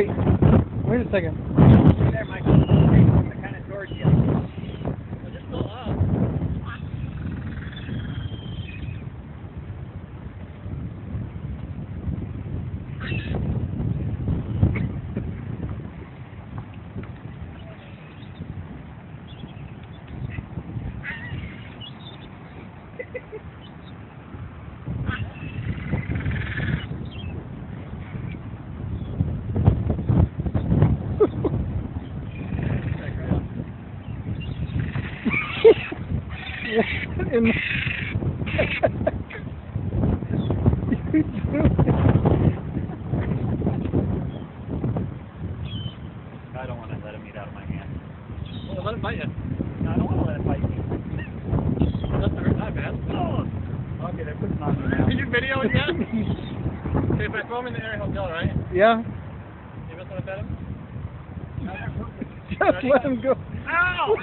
Wait a second. There, Michael. They're kind of towards you. Well, just go up. In you doing? I don't want to let him eat out of my hand. Well, let him bite you. No, I don't want to let him bite me. Doesn't hurt that bad. Oh! Okay, they're putting on me now. Are you videoing yet? Okay, if I throw him in the area, he'll kill, right? Yeah. You just want to pet him? Just let him go. Ow!